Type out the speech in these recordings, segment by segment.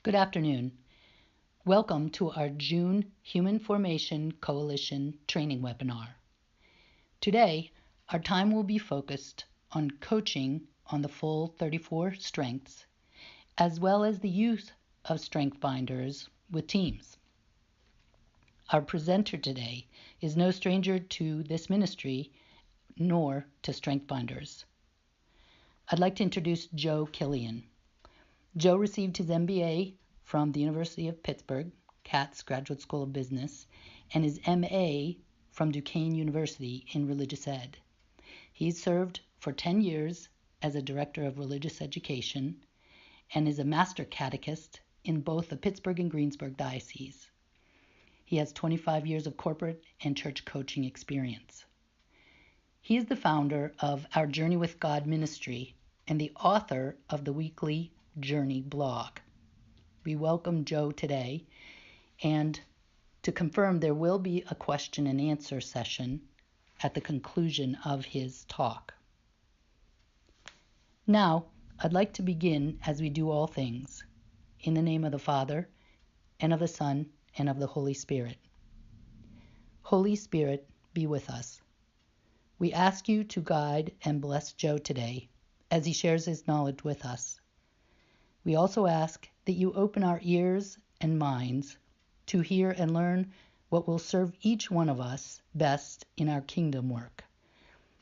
Good afternoon. Welcome to our June Human Formation Coalition training webinar. Today, our time will be focused on coaching on the full 34 strengths, as well as the use of strength finders with teams. Our presenter today is no stranger to this ministry, nor to strength finders. I'd like to introduce Joe Killian. Joe received his MBA from the University of Pittsburgh, Katz Graduate School of Business, and his MA from Duquesne University in Religious Ed. He served for 10 years as a Director of Religious Education and is a Master Catechist in both the Pittsburgh and Greensburg dioceses. He has 25 years of corporate and church coaching experience. He is the founder of Our Journey with God ministry and the author of the weekly Journey blog. We welcome Joe today, and to confirm, there will be a question and answer session at the conclusion of his talk. Now, I'd like to begin as we do all things, in the name of the Father, and of the Son, and of the Holy Spirit. Holy Spirit, be with us. We ask you to guide and bless Joe today as he shares his knowledge with us. We also ask that you open our ears and minds to hear and learn what will serve each one of us best in our kingdom work.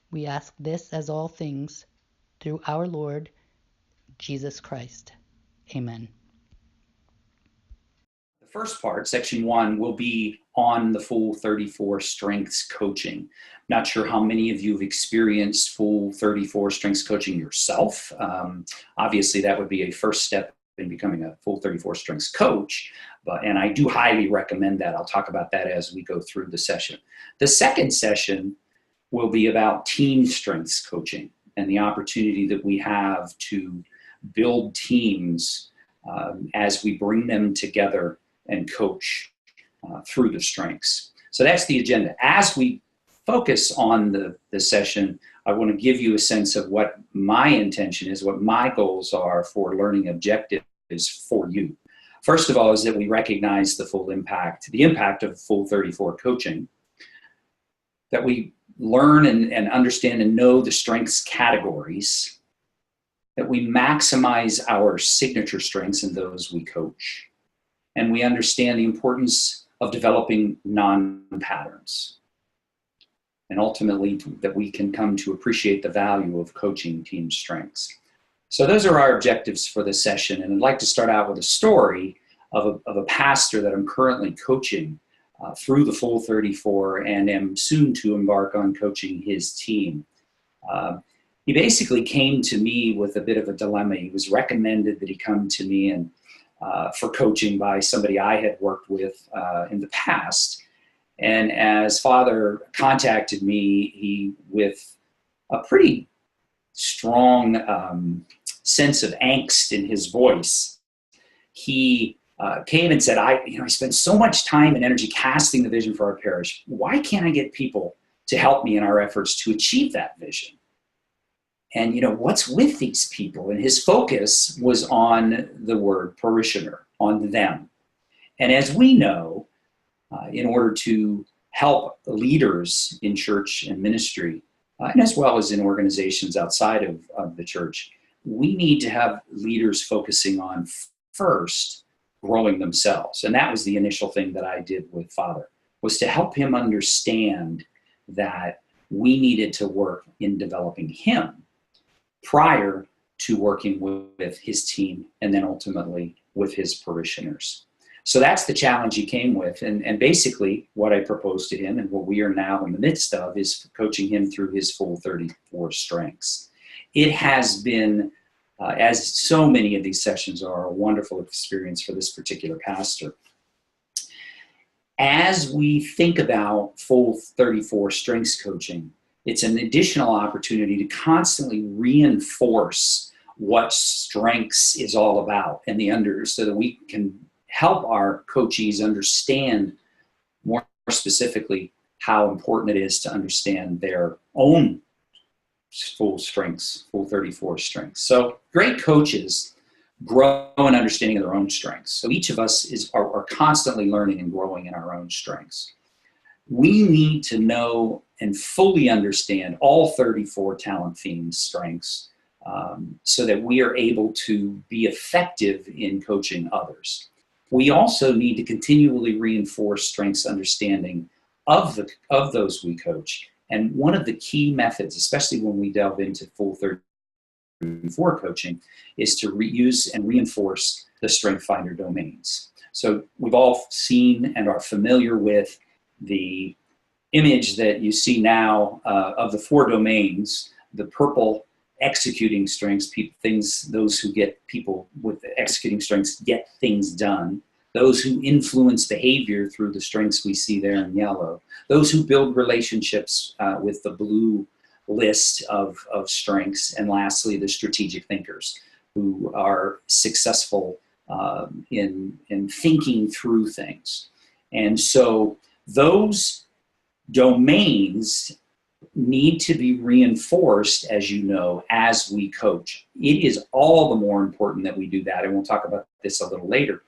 We ask this as all things through our Lord Jesus Christ. Amen. The first part, section 1, will be on the full 34 strengths coaching. Not sure how many of you have experienced full 34 strengths coaching yourself. Obviously, that would be a first step in becoming a full 34 strengths coach, and I do highly recommend that. I'll talk about that as we go through the session. The second session will be about team strengths coaching and the opportunity that we have to build teams as we bring them together and coach through the strengths. So that's the agenda. As we focus on the session, I want to give you a sense of what my intention is, what my goals are for learning objectives for you. First of all is that we recognize the full impact, the impact of full 34 coaching, that we learn and understand and know the strengths categories, that we maximize our signature strengths in those we coach, and we understand the importance of developing non-patterns, and ultimately that we can come to appreciate the value of coaching team strengths. So those are our objectives for this session, and I'd like to start out with a story of a pastor that I'm currently coaching through the full 34 and am soon to embark on coaching his team. He basically came to me with a bit of a dilemma. He was recommended that he come to me and for coaching by somebody I had worked with in the past. And as Father contacted me, he, with a pretty strong sense of angst in his voice, he came and said, I spend so much time and energy casting the vision for our parish. Why can't I get people to help me in our efforts to achieve that vision? And, what's with these people? And his focus was on the word parishioner, on them. And as we know, in order to help leaders in church and ministry, and as well as in organizations outside of the church, we need to have leaders focusing on first growing themselves. And that was the initial thing that I did with Father, was to help him understand that we needed to work in developing him prior to working with his team and then ultimately with his parishioners. So that's the challenge he came with. And basically what I proposed to him and what we are now in the midst of is coaching him through his full 34 strengths. It has been, as so many of these sessions are, a wonderful experience for this particular pastor. As we think about full 34 strengths coaching, it's an additional opportunity to constantly reinforce what strengths is all about so that we can help our coachees understand more specifically how important it is to understand their own full strengths, full 34 strengths. So great coaches grow an understanding of their own strengths. So each of us are constantly learning and growing in our own strengths. We need to know and fully understand all 34 talent themes, strengths, so that we are able to be effective in coaching others. We also need to continually reinforce strengths understanding of those we coach. And one of the key methods, especially when we delve into full 34 coaching, is to reuse and reinforce the Strength Finder domains. So we've all seen and are familiar with the image that you see now of the 4 domains: the purple executing strengths, those who get people with executing strengths get things done; those who influence behavior through the strengths we see there in yellow; those who build relationships with the blue list of strengths; and lastly, the strategic thinkers, who are successful in thinking through things. And so those domains need to be reinforced, as you know, as we coach. It is all the more important that we do that, and we'll talk about this a little later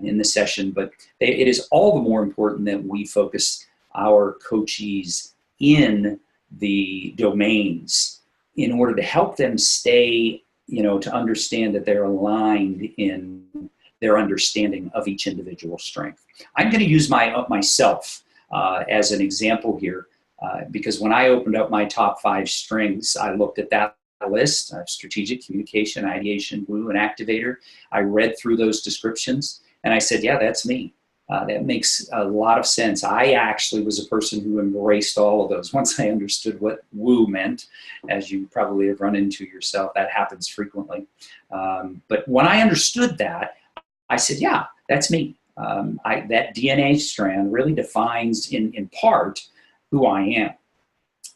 in the session, but it is all the more important that we focus our coachees in the domains in order to help them stay, to understand that they're aligned in their understanding of each individual strength. I'm going to use myself as an example here, because when I opened up my top 5 strengths, I looked at that list: strategic, communication, ideation, blue, and activator. I read through those descriptions and I said, yeah, that's me. That makes a lot of sense. I actually was a person who embraced all of those once I understood what woo meant, as you probably have run into yourself. That happens frequently. But when I understood that, I said, yeah, that's me. That DNA strand really defines in part who I am.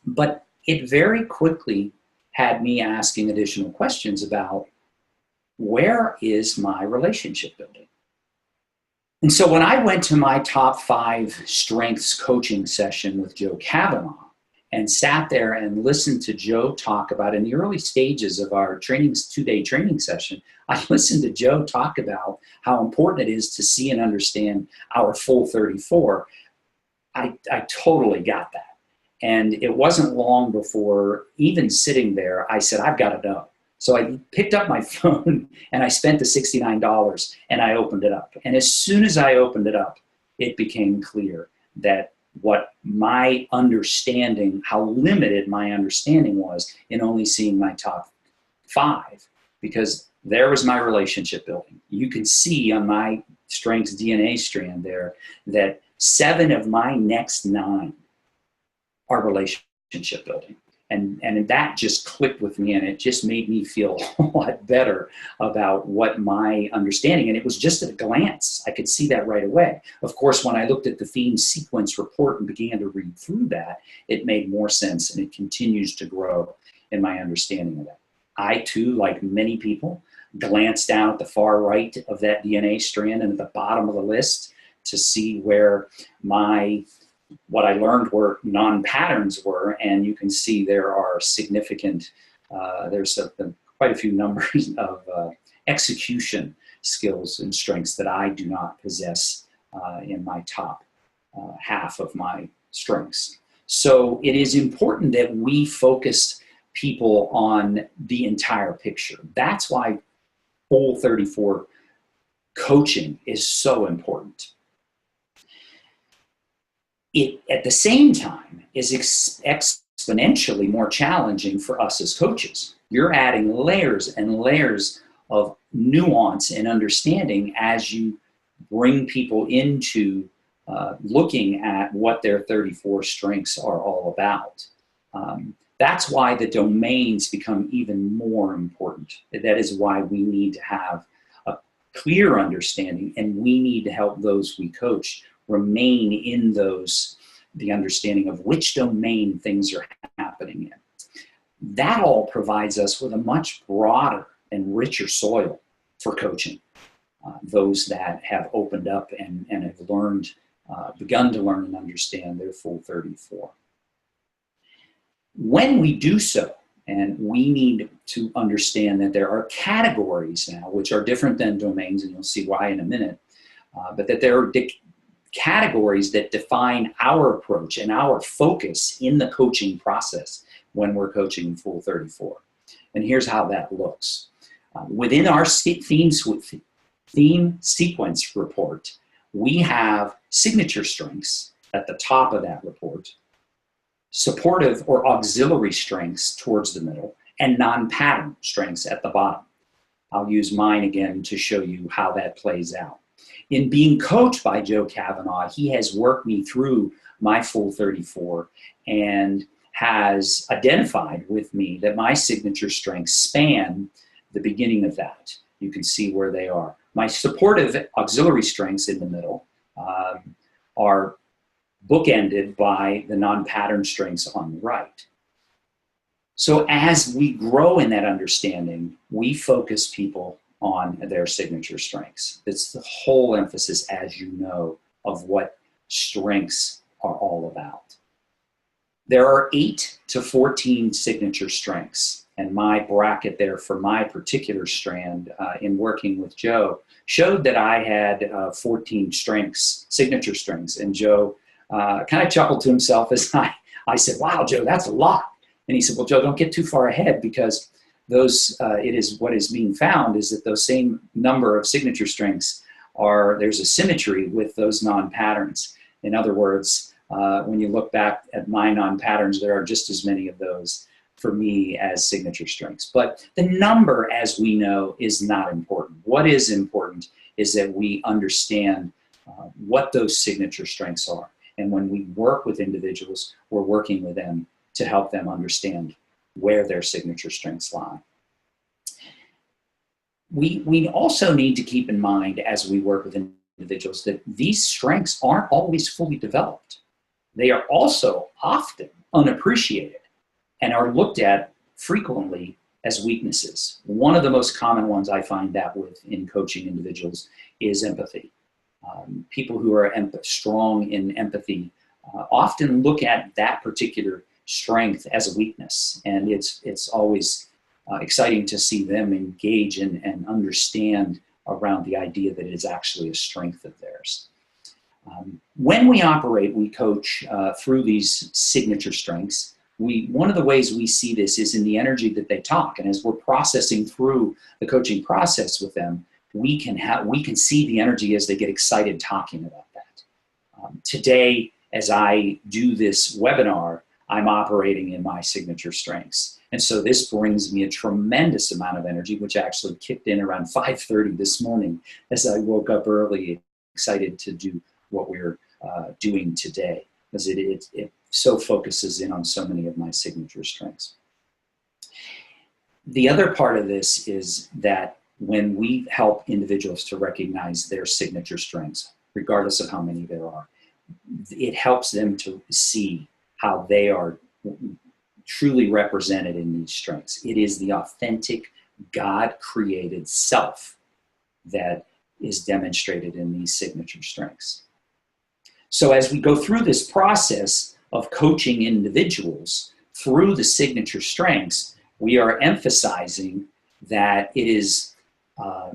But it very quickly had me asking additional questions about, where is my relationship building? And so when I went to my top 5 strengths coaching session with Joe Kavanaugh and sat there and listened to Joe talk about, in the early stages of our 2-day training session, I listened to Joe talk about how important it is to see and understand our full 34. I totally got that. And it wasn't long before, even sitting there, I said, I've got to know. So I picked up my phone and I spent the $69 and I opened it up. And as soon as I opened it up, it became clear that what my understanding, how limited my understanding was in only seeing my top 5, because there was my relationship building. You can see on my strengths DNA strand there that 7 of my next 9 are relationship building. And that just clicked with me, and it just made me feel a lot better about what my understanding, and it was just at a glance. I could see that right away. Of course, when I looked at the theme sequence report and began to read through that, it made more sense, and it continues to grow in my understanding of that. I, too, like many people, glanced down at the far right of that DNA strand and at the bottom of the list to see where what I learned were non-patterns were, and you can see there are significant, there's quite a few numbers of execution skills and strengths that I do not possess in my top half of my strengths. So it is important that we focus people on the entire picture. That's why Full 34 coaching is so important. It, at the same time, is exponentially more challenging for us as coaches. You're adding layers and layers of nuance and understanding as you bring people into looking at what their 34 strengths are all about. That's why the domains become even more important. That is why we need to have a clear understanding, and we need to help those we coach remain in the understanding of which domain things are happening in. That all provides us with a much broader and richer soil for coaching. Those that have opened up and have learned, begun to learn and understand their full 34. When we do so, And we need to understand that there are categories now, which are different than domains, and you'll see why in a minute, but that there are categories that define our approach and our focus in the coaching process when we're coaching Full 34. And here's how that looks. Within our theme sequence report, we have signature strengths at the top of that report, supportive or auxiliary strengths towards the middle, and non-pattern strengths at the bottom. I'll use mine again to show you how that plays out. In being coached by Joe Kavanaugh, he has worked me through my Full 34 and has identified with me that my signature strengths span the beginning of that. You can see where they are. My supportive auxiliary strengths in the middle are bookended by the non-pattern strengths on the right. So as we grow in that understanding, we focus people on their signature strengths. It's the whole emphasis, as you know, of what strengths are all about. There are 8 to 14 signature strengths, and my bracket there for my particular strand in working with Joe showed that I had 14 strengths, signature strengths, and Joe kind of chuckled to himself as I said, "Wow, Joe, that's a lot." And he said, "Well, Joe, don't get too far ahead, because those it is what is being found is that those same number of signature strengths there's a symmetry with those non-patterns. In other words, when you look back at my non-patterns, there are just as many of those for me as signature strengths. But the number, as we know, is not important. What is important is that we understand what those signature strengths are. And when we work with individuals, we're working with them to help them understand where their signature strengths lie. We also need to keep in mind, as we work with individuals, that these strengths aren't always fully developed. They are also often unappreciated and are looked at frequently as weaknesses. One of the most common ones I find that with in coaching individuals is empathy. People who are strong in empathy often look at that particular strength as a weakness, and it's always exciting to see them engage and understand around the idea that it is actually a strength of theirs. When we coach through these signature strengths, one of the ways we see this is in the energy that they talk, and as we're processing through the coaching process with them, we can see the energy as they get excited talking about that. Today, as I do this webinar, I'm operating in my signature strengths. And so this brings me a tremendous amount of energy, which actually kicked in around 5:30 this morning as I woke up early, excited to do what we're doing today, because it so focuses in on so many of my signature strengths. The other part of this is that when we help individuals to recognize their signature strengths, regardless of how many there are, it helps them to see how they are truly represented in these strengths. It is the authentic, God-created self that is demonstrated in these signature strengths. So as we go through this process of coaching individuals through the signature strengths, we are emphasizing that it is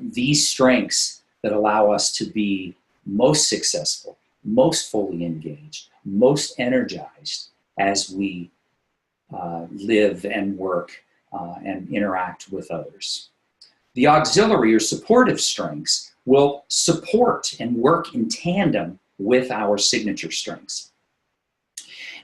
these strengths that allow us to be most successful, most fully engaged, most energized as we live and work and interact with others. The auxiliary or supportive strengths will support and work in tandem with our signature strengths.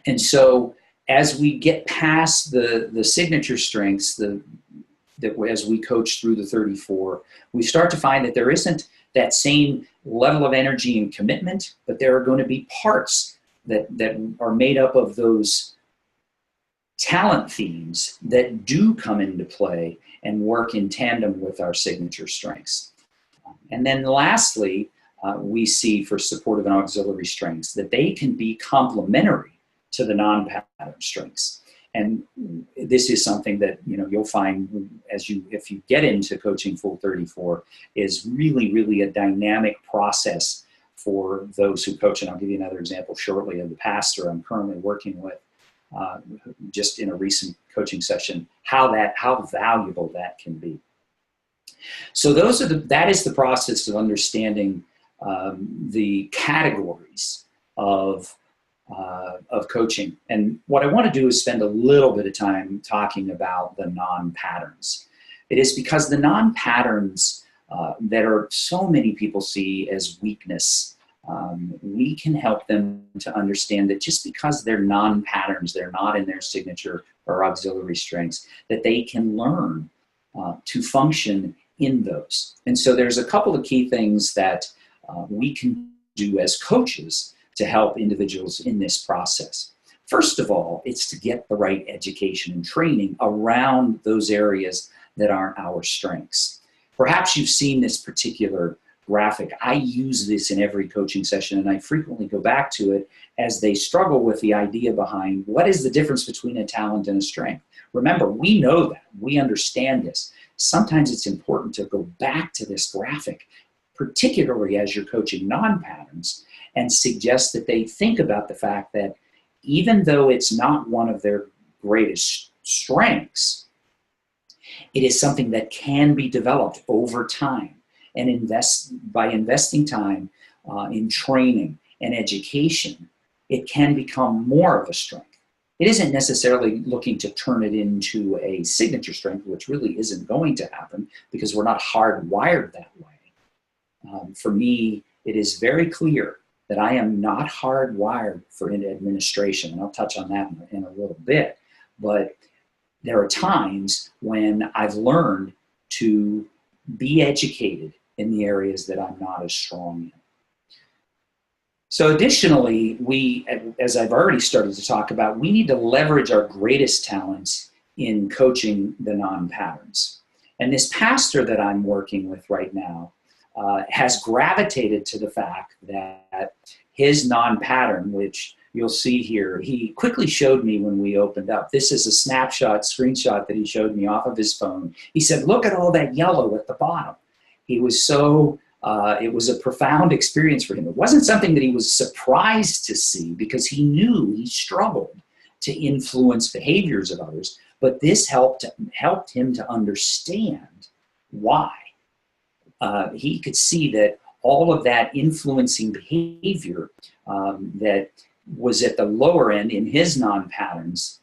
And so as we get past the signature strengths, as we coach through the 34, we start to find that there isn't that same level of energy and commitment, but there are going to be parts that are made up of those talent themes that do come into play and work in tandem with our signature strengths. And then lastly, we see for supportive and auxiliary strengths that they can be complementary to the non-pattern strengths. And this is something that you'll find if you get into coaching Full 34 is really, really a dynamic process for those who coach. And I'll give you another example shortly of the pastor I'm currently working with, just in a recent coaching session, how valuable that can be. So that is the process of understanding the categories of coaching. And what I want to do is spend a little bit of time talking about the non-patterns. It is because the non-patterns that are so many people see as weakness, we can help them to understand that just because they're non-patterns, they're not in their signature or auxiliary strengths, that they can learn to function in those. And so there's a couple of key things that we can do as coaches to help individuals in this process. First of all, it's to get the right education and training around those areas that aren't our strengths. Perhaps you've seen this particular graphic. I use this in every coaching session, and I frequently go back to it as they struggle with the idea behind what is the difference between a talent and a strength. Remember, we know that. We understand this. Sometimes it's important to go back to this graphic, particularly as you're coaching non-patterns, and suggest that they think about the fact that even though it's not one of their greatest strengths, it is something that can be developed over time. And by investing time in training and education, it can become more of a strength. It isn't necessarily looking to turn it into a signature strength, which really isn't going to happen because we're not hardwired that way. For me, it is very clear that I am not hardwired for administration, and I'll touch on that in a little bit. But there are times when I've learned to be educated in the areas that I'm not as strong in. So additionally, we, as I've already started to talk about, we need to leverage our greatest talents in coaching the non-patterns. And this pastor that I'm working with right now has gravitated to the fact that his non-pattern, which you'll see here, he quickly showed me when we opened up. This is a screenshot that he showed me off of his phone. He said, look at all that yellow at the bottom. He was so, it was a profound experience for him. It wasn't something that he was surprised to see because he knew he struggled to influence behaviors of others, but this helped him to understand why. He could see that all of that influencing behavior that was at the lower end in his non-patterns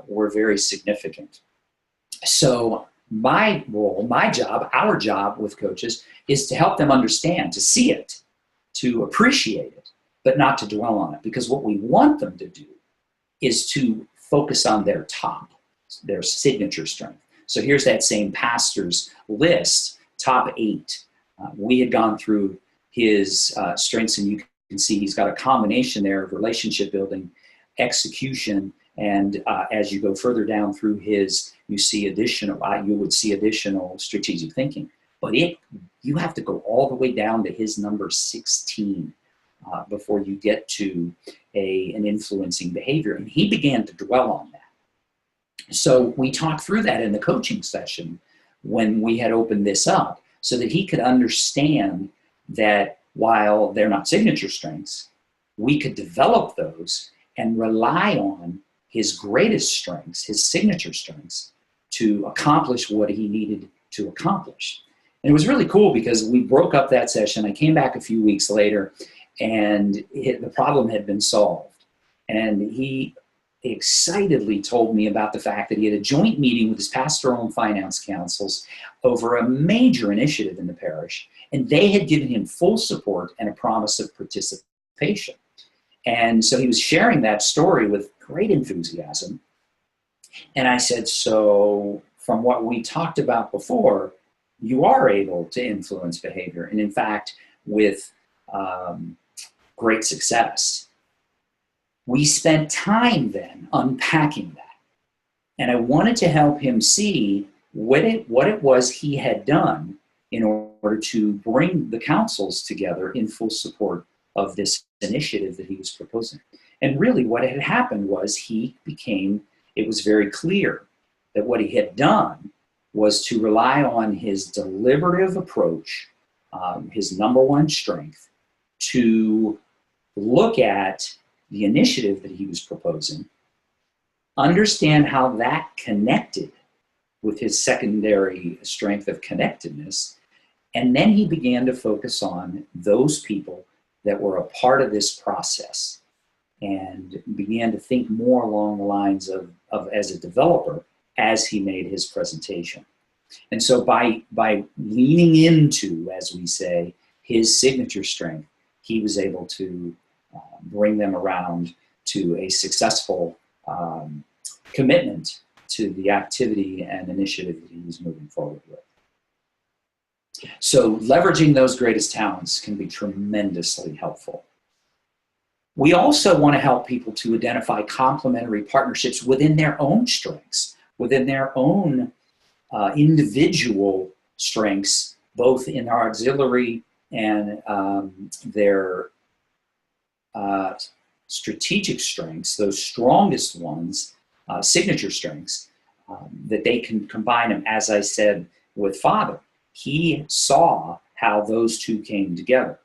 were very significant. So my role, my job, our job with coaches is to help them understand, to see it, to appreciate it, but not to dwell on it. Because what we want them to do is to focus on their top, their signature strength. So here's that same pastor's list, top 8. We had gone through his strengths, and you can see he's got a combination there of relationship building, execution, and as you go further down through his, you would see additional strategic thinking. But you have to go all the way down to his number 16 before you get to an influencing behavior. And he began to dwell on that. So we talked through that in the coaching session when we had opened this up, so that he could understand that while they're not signature strengths, we could develop those and rely on his greatest strengths, his signature strengths, to accomplish what he needed to accomplish. And it was really cool because we broke up that session. I came back a few weeks later, and the problem had been solved. And he excitedly told me about the fact that he had a joint meeting with his pastoral and finance councils over a major initiative in the parish, and they had given him full support and a promise of participation. And so he was sharing that story with great enthusiasm. And I said, so from what we talked about before, you are able to influence behavior, and in fact, with great success. We spent time then unpacking that. And I wanted to help him see what it was he had done in order to bring the councils together in full support of this initiative that he was proposing. And really what had happened was it was very clear that what he had done was to rely on his deliberative approach, his number one strength, to look at the initiative that he was proposing understand how that connected with his secondary strength of connectedness. And then he began to focus on those people that were a part of this process and began to think more along the lines of as a developer as he made his presentation. And so by leaning into, as we say, his signature strength, he was able to bring them around to a successful commitment to the activity and initiative that he was moving forward with. So leveraging those greatest talents can be tremendously helpful. We also want to help people to identify complementary partnerships within their own strengths, within their own individual strengths, both in our auxiliary and their strategic strengths, those strongest ones, signature strengths, that they can combine them, as I said, with Father. He saw how those two came together.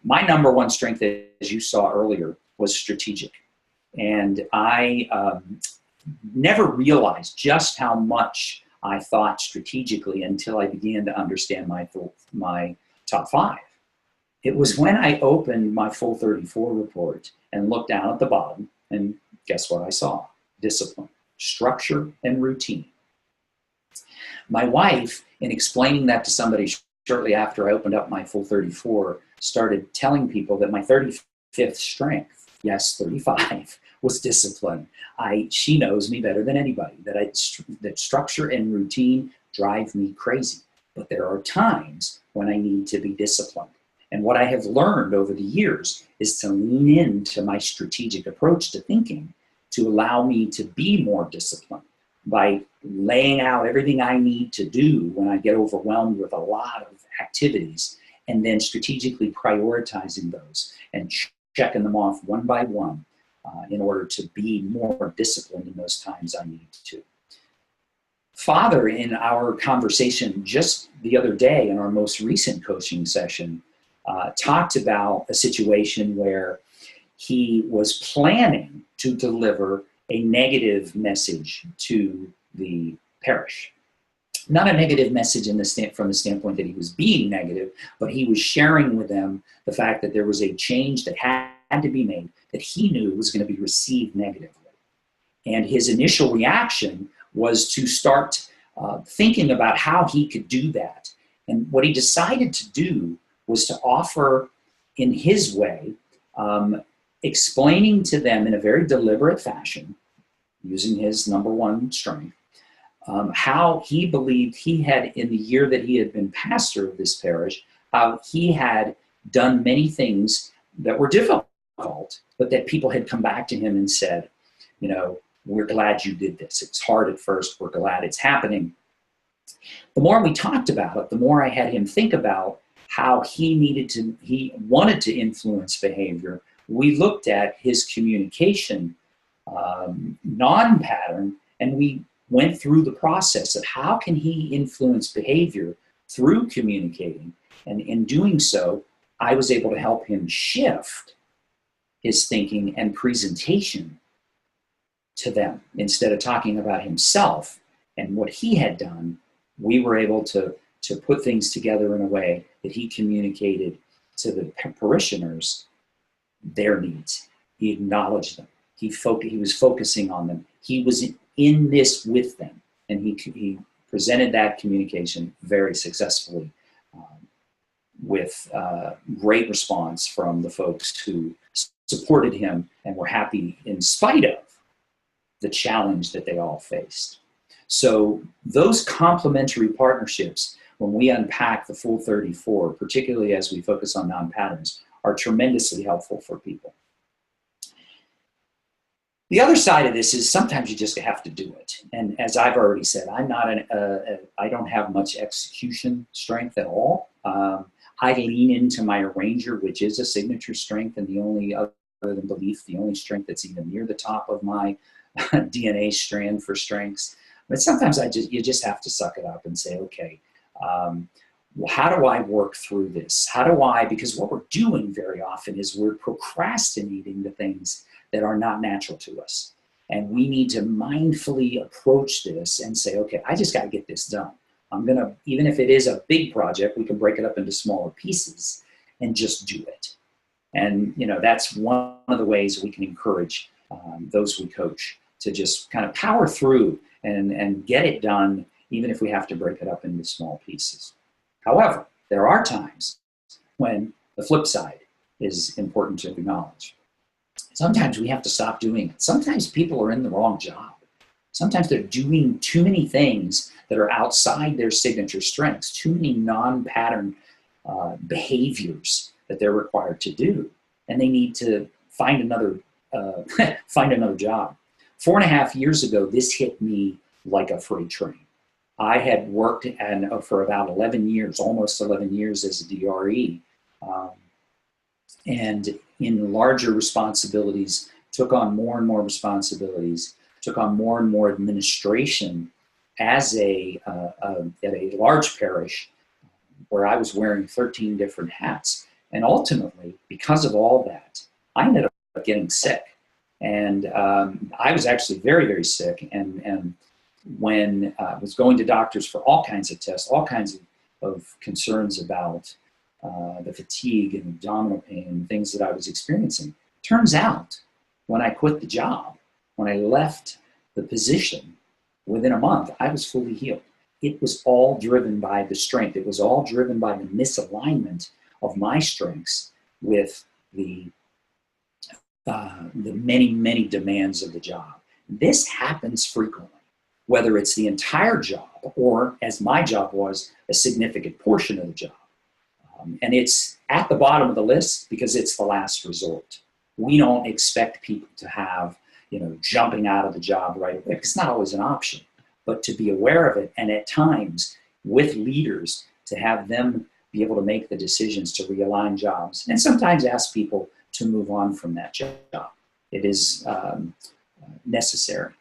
My number one strength, as you saw earlier, was strategic. And I never realized just how much I thought strategically until I began to understand my top 5. It was when I opened my full 34 report and looked down at the bottom, and guess what I saw? Discipline, structure, and routine. My wife, in explaining that to somebody shortly after I opened up my full 34, started telling people that my 35th strength, yes, 35, was discipline. She knows me better than anybody, that structure and routine drive me crazy. But there are times when I need to be disciplined. And what I have learned over the years is to lean into my strategic approach to thinking to allow me to be more disciplined by laying out everything I need to do when I get overwhelmed with a lot of activities, and then strategically prioritizing those and checking them off one by one in order to be more disciplined in those times I need to. Father, in our conversation just the other day in our most recent coaching session, talked about a situation where he was planning to deliver a negative message to the parish. Not a negative message from the standpoint that he was being negative, but he was sharing with them the fact that there was a change that had to be made that he knew was going to be received negatively. And his initial reaction was to start thinking about how he could do that. And what he decided to do was to offer, in his way, explaining to them in a very deliberate fashion, using his number one strength, how he believed he had, in the year that he had been pastor of this parish, how he had done many things that were difficult, but that people had come back to him and said, you know, we're glad you did this. It's hard at first. We're glad it's happening. The more we talked about it, the more I had him think about how he wanted to influence behavior. We looked at his communication non-pattern, and we went through the process of how can he influence behavior through communicating. And in doing so, I was able to help him shift his thinking and presentation to them. Instead of talking about himself and what he had done, we were able to put things together in a way that he communicated to the parishioners their needs. He acknowledged them. He was focusing on them. He was in this with them, and he presented that communication very successfully with great response from the folks who supported him and were happy in spite of the challenge that they all faced. So those complementary partnerships, when we unpack the full 34, particularly as we focus on non-patterns, are tremendously helpful for people. The other side of this is sometimes you just have to do it. And as I've already said, I don't have much execution strength at all. I lean into my arranger, which is a signature strength, and the only, other than belief, the only strength that's even near the top of my DNA strand for strengths. But sometimes you just have to suck it up and say, okay, well, how do I work through this? Because what we're doing very often is we're procrastinating the things that are not natural to us. And we need to mindfully approach this and say, okay, I just got to get this done. I'm going to, even if it is a big project, we can break it up into smaller pieces and just do it. And, that's one of the ways we can encourage those we coach to just kind of power through and get it done, even if we have to break it up into small pieces. However, there are times when the flip side is important to acknowledge. Sometimes we have to stop doing it. Sometimes people are in the wrong job. Sometimes they're doing too many things that are outside their signature strengths, too many non-pattern behaviors that they're required to do, and they need to find another job. 4.5 years ago, this hit me like a freight train. I had worked for about 11 years, almost 11 years as a DRE, and in larger responsibilities, took on more and more responsibilities, took on more and more administration at a large parish where I was wearing 13 different hats. And ultimately, because of all that, I ended up getting sick. And I was actually very, very sick. And when I was going to doctors for all kinds of tests, all kinds of concerns about the fatigue and abdominal pain and things that I was experiencing, turns out when I quit the job, when I left the position, within a month, I was fully healed. It was all driven by the strength. It was all driven by the misalignment of my strengths with the many, many demands of the job. This happens frequently, whether it's the entire job or, as my job was, a significant portion of the job. And it's at the bottom of the list because it's the last resort. We don't expect people to have, jumping out of the job right away. It's not always an option, but to be aware of it, and at times with leaders to have them be able to make the decisions to realign jobs, and sometimes ask people to move on from that job. It is necessary.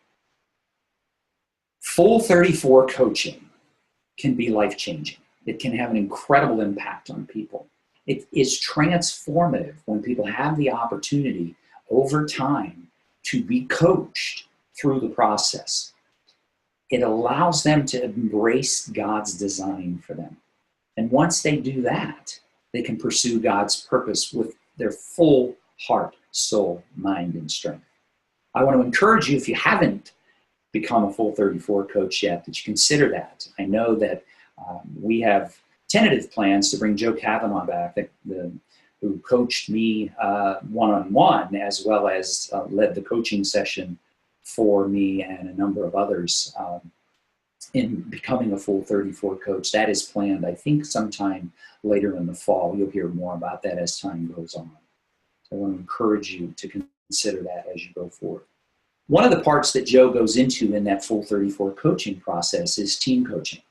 Full 34 coaching can be life-changing. It can have an incredible impact on people. It is transformative when people have the opportunity over time to be coached through the process. It allows them to embrace God's design for them. And once they do that, they can pursue God's purpose with their full heart, soul, mind, and strength. I want to encourage you, if you haven't become a full 34 coach yet, that you consider that. I know that we have tentative plans to bring Joe Kavanaugh back, who coached me one-on-one, as well as led the coaching session for me and a number of others in becoming a full 34 coach. That is planned, I think, sometime later in the fall. You'll hear more about that as time goes on. So I want to encourage you to consider that as you go forward. One of the parts that Joe goes into in that full 34 coaching process is team coaching.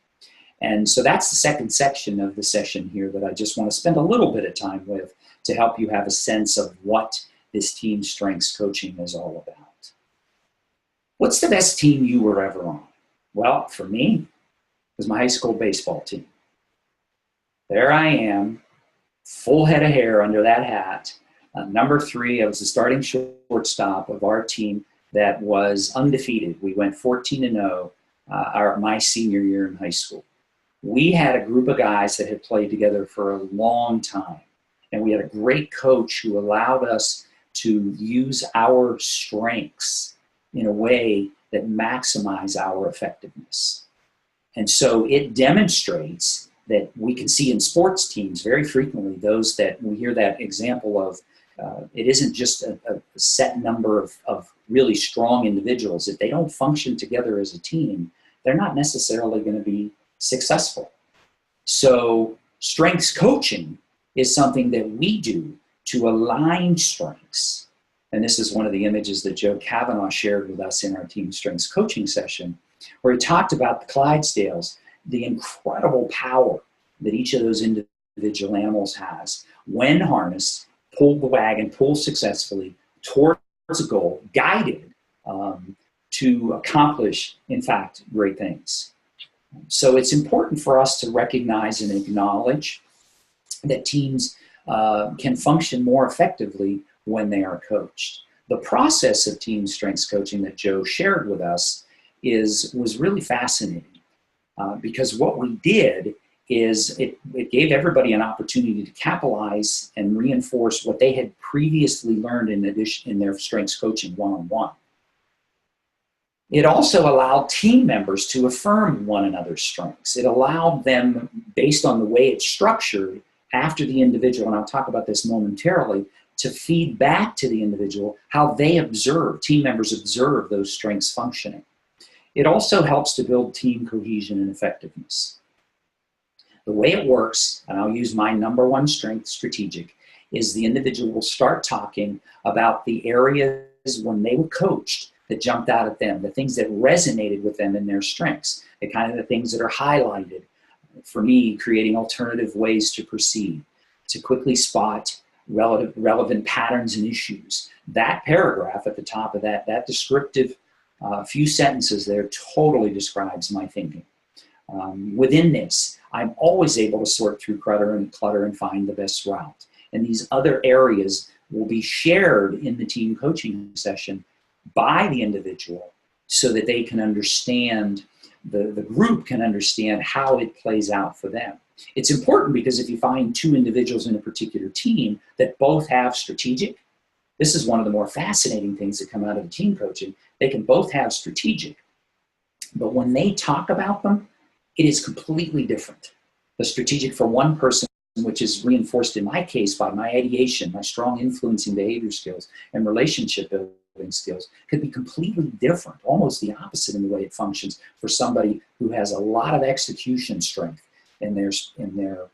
And so that's the second section of the session here that I just want to spend a little bit of time with to help you have a sense of what this team strengths coaching is all about. What's the best team you were ever on? Well, for me, it was my high school baseball team. There I am, full head of hair under that hat. Number 3, I was the starting shortstop of our team that was undefeated. We went 14-0 my senior year in high school. We had a group of guys that had played together for a long time, and we had a great coach who allowed us to use our strengths in a way that maximize our effectiveness. And so it demonstrates that we can see in sports teams very frequently, those that we hear that example of, it isn't just a set number of really strong individuals. If they don't function together as a team, they're not necessarily going to be successful. So strengths coaching is something that we do to align strengths. And this is one of the images that Joe Kavanaugh shared with us in our team strengths coaching session, where he talked about the Clydesdales, the incredible power that each of those individual animals has when harnessed, pull the wagon, pull successfully towards a goal, guided to accomplish, in fact, great things. So it's important for us to recognize and acknowledge that teams can function more effectively when they are coached. The process of team strengths coaching that Joe shared with us was really fascinating because what we did is it gave everybody an opportunity to capitalize and reinforce what they had previously learned in their strengths coaching one-on-one. It also allowed team members to affirm one another's strengths. It allowed them, based on the way it's structured, after the individual, and I'll talk about this momentarily, to feed back to the individual how they observe, team members observe those strengths functioning. It also helps to build team cohesion and effectiveness. The way it works, and I'll use my number one strength, strategic, is the individual will start talking about the areas when they were coached that jumped out at them, the things that resonated with them in their strengths, the kind of the things that are highlighted. For me, creating alternative ways to proceed, to quickly spot relevant patterns and issues. That paragraph at the top of that descriptive few sentences there totally describes my thinking. Within this, I'm always able to sort through clutter and find the best route. And these other areas will be shared in the team coaching session by the individual so that they can understand, the group can understand how it plays out for them. It's important because if you find two individuals in a particular team that both have strategic, this is one of the more fascinating things that come out of the team coaching. They can both have strategic, but when they talk about them, it is completely different. The strategic for one person, which is reinforced in my case by my ideation, my strong influencing behavior skills and relationship building skills, could be completely different, almost the opposite in the way it functions for somebody who has a lot of execution strength in their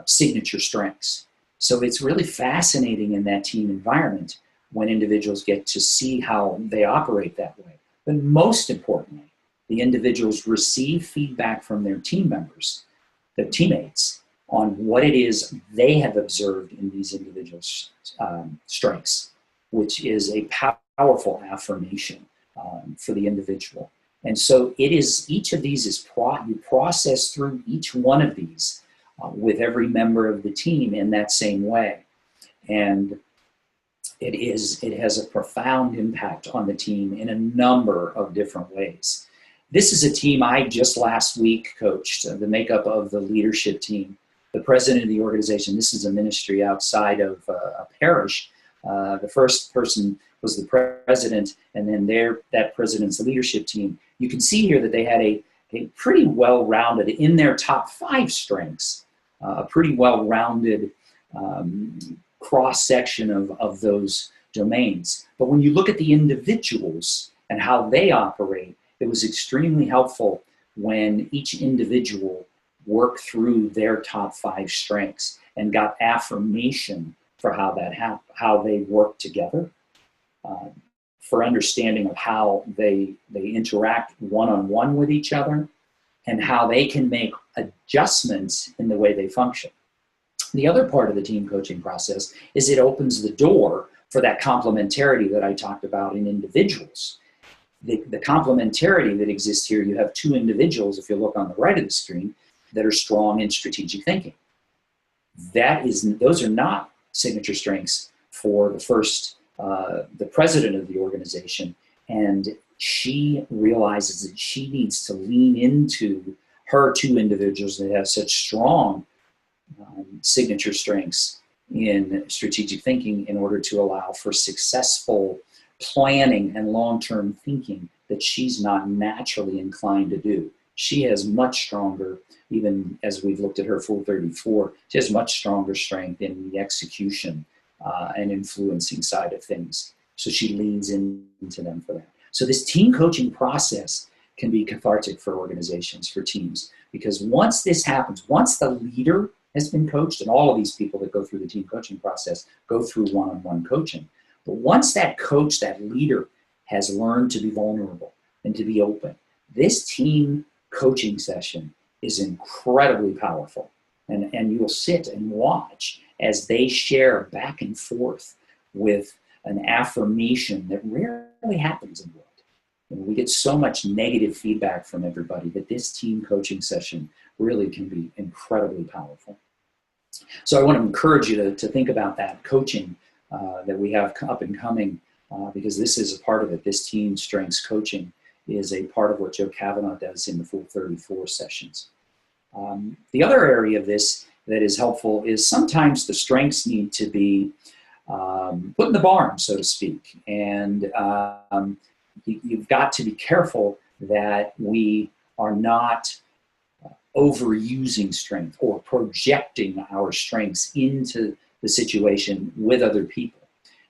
signature strengths. So it's really fascinating in that team environment when individuals get to see how they operate that way. But most importantly, the individuals receive feedback from their team members, their teammates, on what it is they have observed in these individuals' strengths, which is a powerful affirmation for the individual. And so it is, each of these is, you process through each one of these with every member of the team in that same way. And it has a profound impact on the team in a number of different ways. This is a team I just last week coached, the makeup of the leadership team. The president of the organization, this is a ministry outside of a parish. The first person was the president, and then that president's leadership team. You can see here that they had a pretty well-rounded, in their top 5 strengths, a pretty well-rounded cross-section of those domains. But when you look at the individuals and how they operate, it was extremely helpful when each individual worked through their top 5 strengths and got affirmation for how they work together, for understanding of how they interact one-on-one with each other, and how they can make adjustments in the way they function. The other part of the team coaching process is it opens the door for that complementarity that I talked about in individuals. The complementarity that exists here, you have 2 individuals, if you look on the right of the screen, that are strong in strategic thinking. Those are not signature strengths for the president of the organization, and she realizes that she needs to lean into her 2 individuals that have such strong signature strengths in strategic thinking in order to allow for successful planning and long-term thinking that she's not naturally inclined to do. She has much stronger, even as we've looked at her full 34, she has much stronger strength in the execution and influencing side of things. So she leans into them for that. So this team coaching process can be cathartic for organizations, for teams, because once this happens, once the leader has been coached, and all of these people that go through the team coaching process go through one-on-one coaching, but once that coach, that leader, has learned to be vulnerable and to be open, this team coaching session is incredibly powerful. And you'll sit and watch as they share back and forth with an affirmation that rarely happens in the world. And we get so much negative feedback from everybody that this team coaching session really can be incredibly powerful. So I want to encourage you to think about that coaching that we have up and coming because this is a part of it. This team strengths coaching is a part of what Joe Kavanaugh does in the full 34 sessions. The other area of this that is helpful is sometimes the strengths need to be put in the barn, so to speak. And you've got to be careful that we are not overusing strength or projecting our strengths into the situation with other people.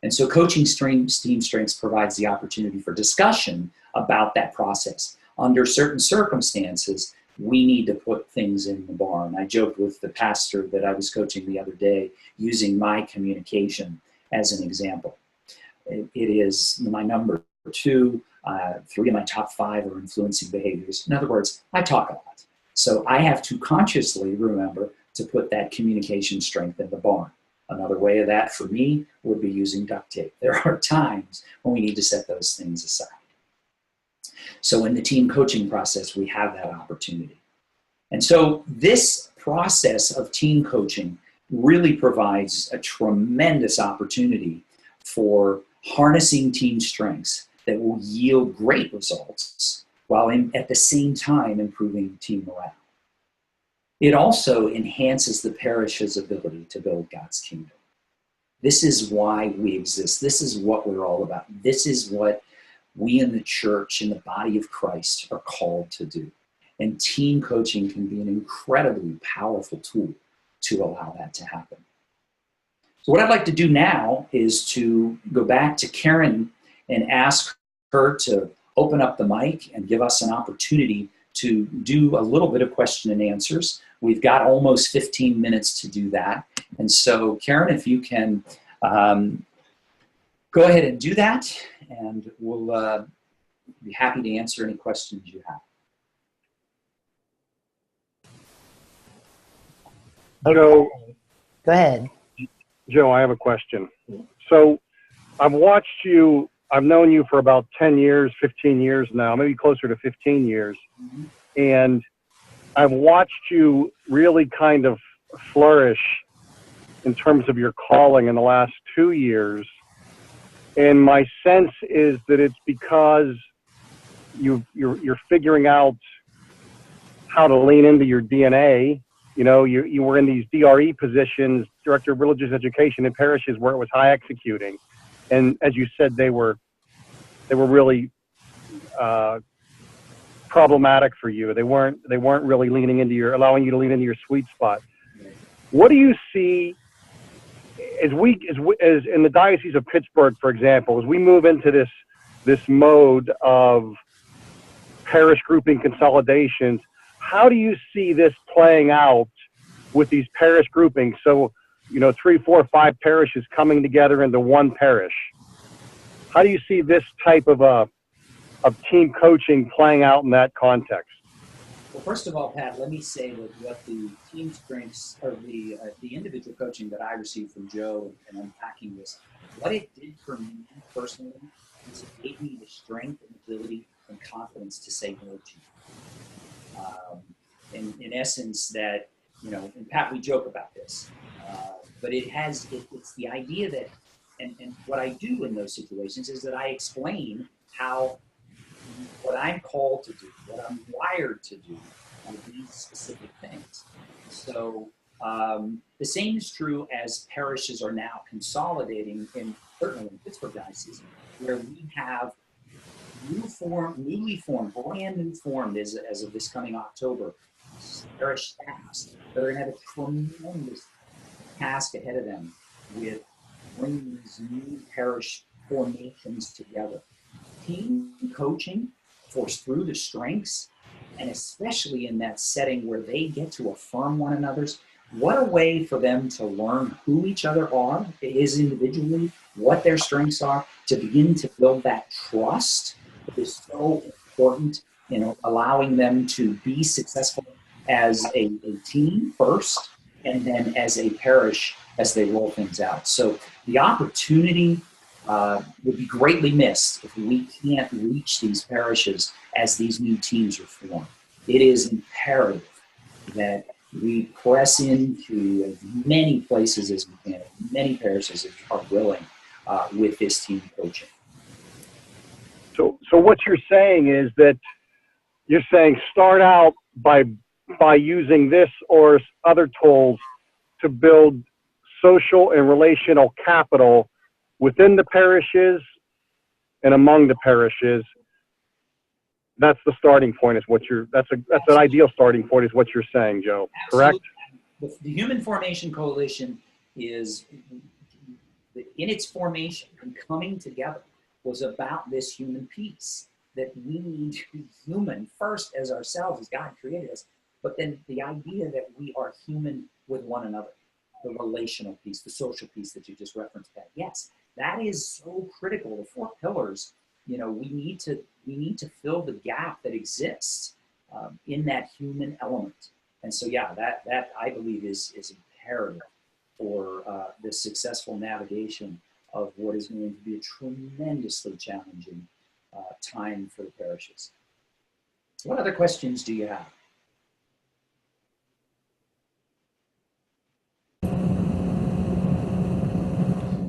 And so coaching team strengths provides the opportunity for discussion about that process. Under certain circumstances, we need to put things in the barn. I joked with the pastor that I was coaching the other day using my communication as an example. It is my number 2, 3 of my top 5 are influencing behaviors. In other words, I talk a lot. So I have to consciously remember to put that communication strength in the barn. Another way of that for me would be using duct tape. There are times when we need to set those things aside. So in the team coaching process, we have that opportunity. And so this process of team coaching really provides a tremendous opportunity for harnessing team strengths that will yield great results while at the same time improving team morale. It also enhances the parish's ability to build God's kingdom. This is why we exist. This is what we're all about. This is what we in the church, in the body of Christ, are called to do. And team coaching can be an incredibly powerful tool to allow that to happen. So what I'd like to do now is to go back to Karen and ask her to open up the mic and give us an opportunity to do a little bit of question and answers. We've got almost 15 minutes to do that. And so, Karen, if you can go ahead and do that, and we'll be happy to answer any questions you have. Joe, go ahead. Joe, I have a question. So I've watched you, I've known you for about 10 years, 15 years now, maybe closer to 15 years. And I've watched you really kind of flourish in terms of your calling in the last 2 years. And my sense is that it's because you're figuring out how to lean into your DNA. You know, you were in these DRE positions, Director of Religious Education in parishes where it was high executing. And as you said, they were really problematic for you. They weren't really allowing you to lean into your sweet spot. What do you see as in the Diocese of Pittsburgh, for example, as we move into this mode of parish grouping consolidations? How do you see this playing out with these parish groupings? So, 3, 4, 5 parishes coming together into one parish. How do you see this type of team coaching playing out in that context? Well, first of all, Pat, let me say that what the team strengths, or the individual coaching that I received from Joe and unpacking this, what it did for me personally is it gave me the strength and ability and confidence to say no to you. In essence, that, and Pat, we joke about this, but it's the idea that, and what I do in those situations is that I explain what I'm called to do, what I'm wired to do on these specific things. So the same is true as parishes are now consolidating, certainly in Pittsburgh Diocese, where we have newly formed, brand new formed as of this coming October, parish staffs that are going to have a tremendous task ahead of them with bringing these new parish formations together. Team coaching forced through the strengths, and especially in that setting where they get to affirm one another's, what a way for them to learn who each other are, is individually, what their strengths are, to begin to build that trust that is so important in allowing them to be successful as a team first, and then as a parish as they roll things out. So the opportunity would be greatly missed if we can't reach these parishes as these new teams are formed. It is imperative that we press into as many places as we can, as many parishes as are willing with this team coaching. So what you're saying is that you're saying start out by using this or other tools to build social and relational capital within the parishes and among the parishes. That's the starting point, is what that's an ideal starting point, is what you're saying, Joe. Correct? Absolutely. The Human Formation Coalition is, in its formation and coming together, was about this human piece, that we need to be human first as ourselves, as God created us, but then the idea that we are human with one another, the relational piece, the social piece that you just referenced, that. Yes, that is so critical. The 4 pillars, we need to fill the gap that exists in that human element. And so, yeah, that I believe is imperative for the successful navigation of what is going to be a tremendously challenging time for the parishes. What other questions do you have?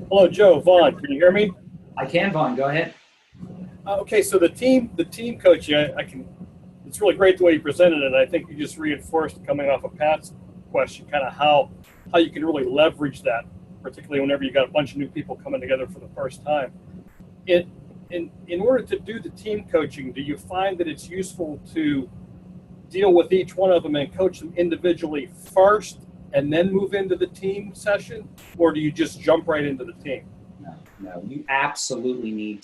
Hello, Joe. Vaughn, can you hear me? I can, Vaughn. Go ahead. Okay, so the team coaching, it's really great the way you presented it. I think you just reinforced, coming off of Pat's question, kind of how you can really leverage that, particularly whenever you got a bunch of new people coming together for the first time. In order to do the team coaching, do you find that it's useful to deal with each one of them and coach them individually first and then move into the team session, or do you just jump right into the team? No, you absolutely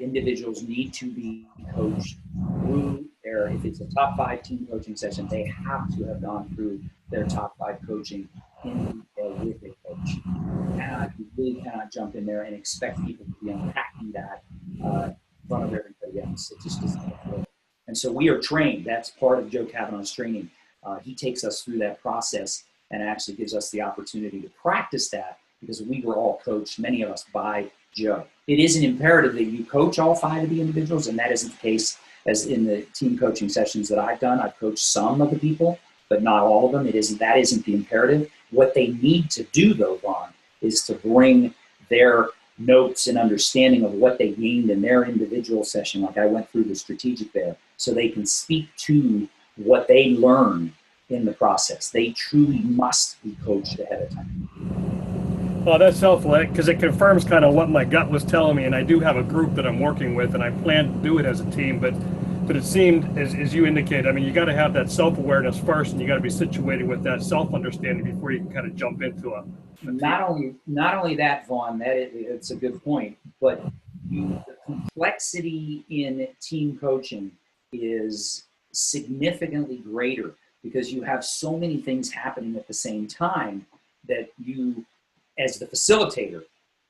individuals need to be coached through if it's a top 5 team coaching session, they have to have gone through their top 5 coaching in detail with a coach. You really cannot jump in there and expect people to be unpacking that in front of everybody else. It just doesn't work. And so we are trained. That's part of Joe Kavanaugh's training. He takes us through that process and actually gives us the opportunity to practice that, because we were all coached, many of us, by Joe. It isn't imperative that you coach all 5 of the individuals, and that isn't the case as in the team coaching sessions that I've done. I've coached some of the people, but not all of them. That isn't the imperative. What they need to do, though, Vaughn, is to bring their notes and understanding of what they gained in their individual session, like I went through the strategic there, so they can speak to what they learned in the process. They truly must be coached ahead of time. Well, that's helpful, because it confirms kind of what my gut was telling me, and I do have a group that I'm working with, and I plan to do it as a team, but it seemed, as you indicated, I mean, you got to have that self-awareness first, and you got to be situated with that self-understanding before you can kind of jump into a not only that, Vaughn, it's a good point, but the complexity in team coaching is significantly greater, because you have so many things happening at the same time that you, as the facilitator,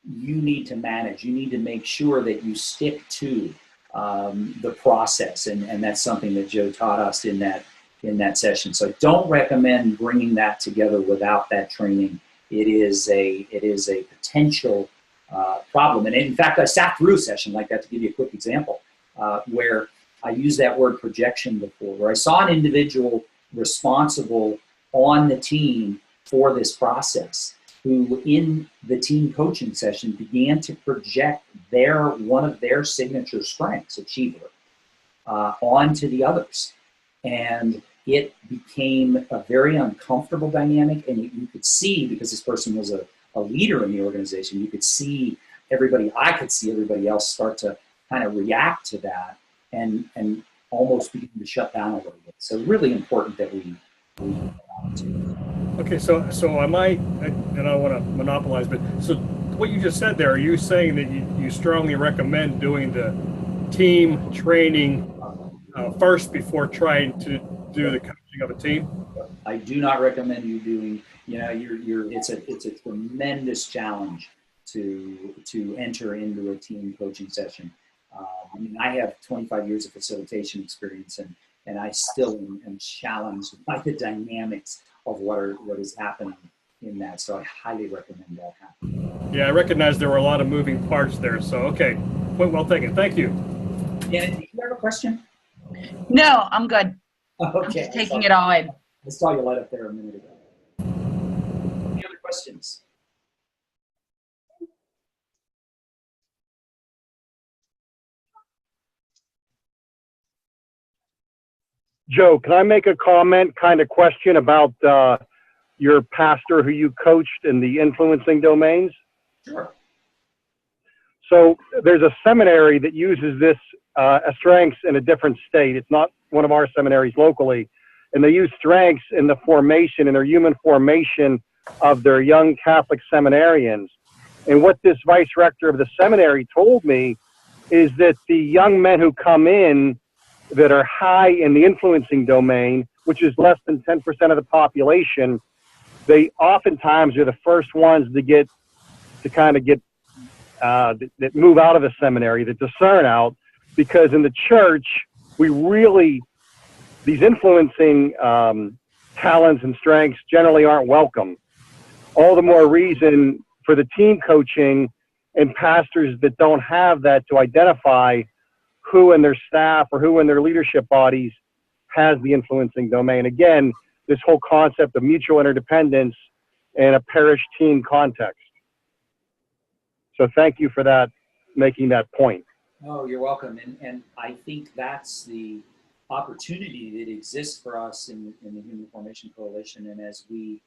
you need to manage. You need to make sure that you stick to the process, and that's something that Joe taught us in that session. So I don't recommend bringing that together without that training. It is a potential problem. And in fact, I sat through a session like that, to give you a quick example, where I used that word projection before, where I saw an individual responsible on the team for this process, who in the team coaching session began to project one of their signature strengths, achiever, onto the others. And it became a very uncomfortable dynamic, and you could see, because this person was a leader in the organization, you could see I could see everybody else start to kind of react to that and almost begin to shut down a little bit. So really important that we Okay, so I might, and I don't want to monopolize, but so what you just said there, are you saying that you strongly recommend doing the team training first before trying to do the coaching of a team? I do not recommend you doing, it's a tremendous challenge to enter into a team coaching session. I mean, I have 25 years of facilitation experience, and I still am challenged by the dynamics of what is happening in that. So I highly recommend that happen. Yeah, I recognize there were a lot of moving parts there. So, okay, point well taken. Thank you. Janet, do you have a question? No, I'm good. Okay. I'm just taking it all in. I saw you light up there a minute ago. Any other questions? Joe, can I make a comment, kind of question about your pastor who you coached in the influencing domains? Sure. So there's a seminary that uses this strengths in a different state. It's not one of our seminaries locally. And they use strengths in the formation, in their human formation of their young Catholic seminarians. And what this vice rector of the seminary told me is that the young men who come in that are high in the influencing domain, which is less than 10% of the population, they oftentimes are the first ones that move out of the seminary, that discern out, because in the church, these influencing talents and strengths generally aren't welcome. All the more reason for the team coaching and pastors that don't have that to identify who in their staff or who in their leadership bodies has the influencing domain. Again, this whole concept of mutual interdependence in a parish team context. So thank you for that, making that point. Oh, you're welcome. And I think that's the opportunity that exists for us in the Human Formation Coalition. And as we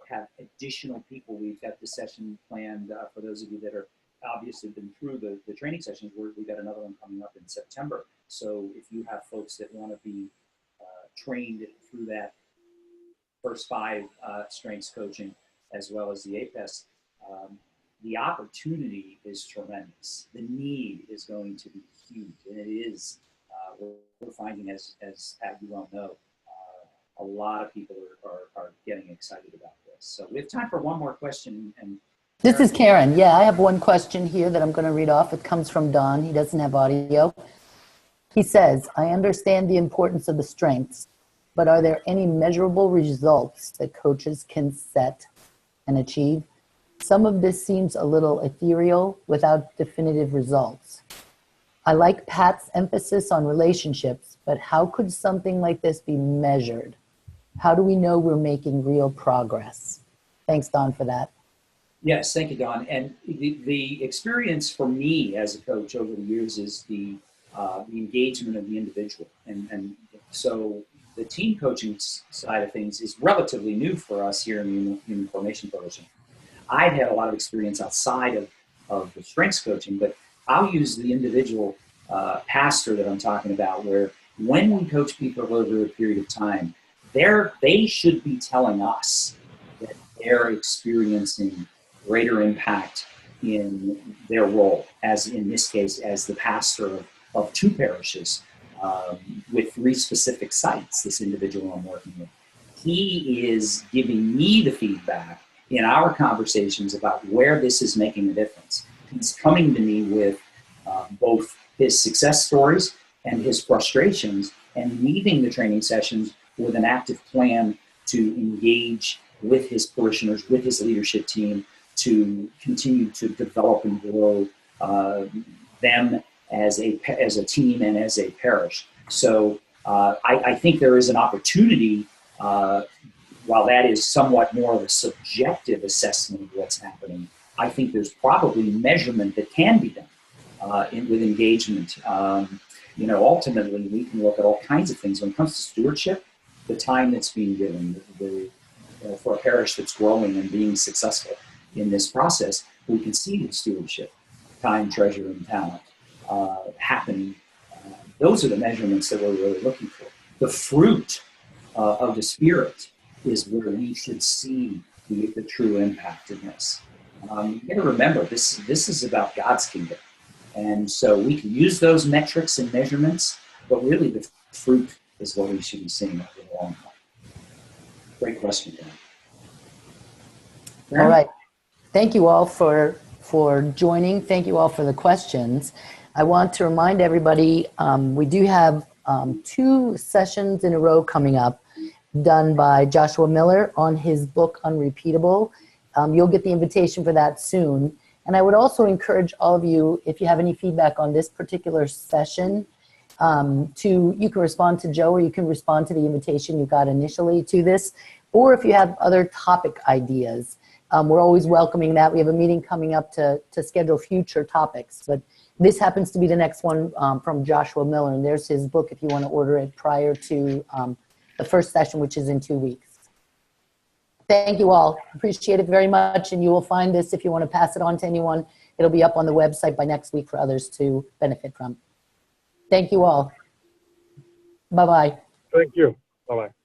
have additional people, we've got this session planned for those of you that are obviously been through the training sessions. We've got another one coming up in September. So if you have folks that want to be trained through that first 5 strengths coaching, as well as the APES, the opportunity is tremendous. The need is going to be huge, and it is. We're finding, as you well know, a lot of people are getting excited about this. So we have time for one more question. And This is Karen. Yeah, I have one question here that I'm going to read off. It comes from Don. He doesn't have audio. He says, I understand the importance of the strengths, but are there any measurable results that coaches can set and achieve? Some of this seems a little ethereal without definitive results. I like Pat's emphasis on relationships, but how could something like this be measured? How do we know we're making real progress? Thanks, Don, for that. Yes, thank you, Don. And the experience for me as a coach over the years is the engagement of the individual. And so the team coaching side of things is relatively new for us here in the Human Formation Coalition. I've had a lot of experience outside of the strengths coaching, but I'll use the individual pastor that I'm talking about, where when we coach people over a period of time, they should be telling us that they're experiencing greater impact in their role, as in this case, as the pastor of 2 parishes with 3 specific sites, this individual I'm working with. He is giving me the feedback in our conversations about where this is making a difference. He's coming to me with both his success stories and his frustrations, and leaving the training sessions with an active plan to engage with his parishioners, with his leadership team, to continue to develop and grow them as a team and as a parish. So I think there is an opportunity, while that is somewhat more of a subjective assessment of what's happening, I think there's probably measurement that can be done with engagement. Ultimately, we can look at all kinds of things. When it comes to stewardship, the time that's being given for a parish that's growing and being successful in this process, we can see the stewardship, time, treasure, and talent happening. Those are the measurements that we're really looking for. The fruit of the Spirit is where we should see the true impact in this. You got to remember, this is about God's kingdom. And so we can use those metrics and measurements, but really the fruit is what we should be seeing over the long run. Great question, Dan. All right. Thank you all for joining. Thank you all for the questions. I want to remind everybody, we do have 2 sessions in a row coming up done by Joshua Miller on his book, Unrepeatable. You'll get the invitation for that soon. And I would also encourage all of you, if you have any feedback on this particular session, you can respond to Joe, or you can respond to the invitation you got initially to this, or if you have other topic ideas. We're always welcoming that. We have a meeting coming up to schedule future topics, but This happens to be the next one from Joshua Miller, and there's his book if you want to order it prior to the first session, which is in 2 weeks. Thank you all. Appreciate it very much, and you will find this if you want to pass it on to anyone. It'll be up on the website by next week for others to benefit from. Thank you all. Bye-bye. Thank you. Bye-bye.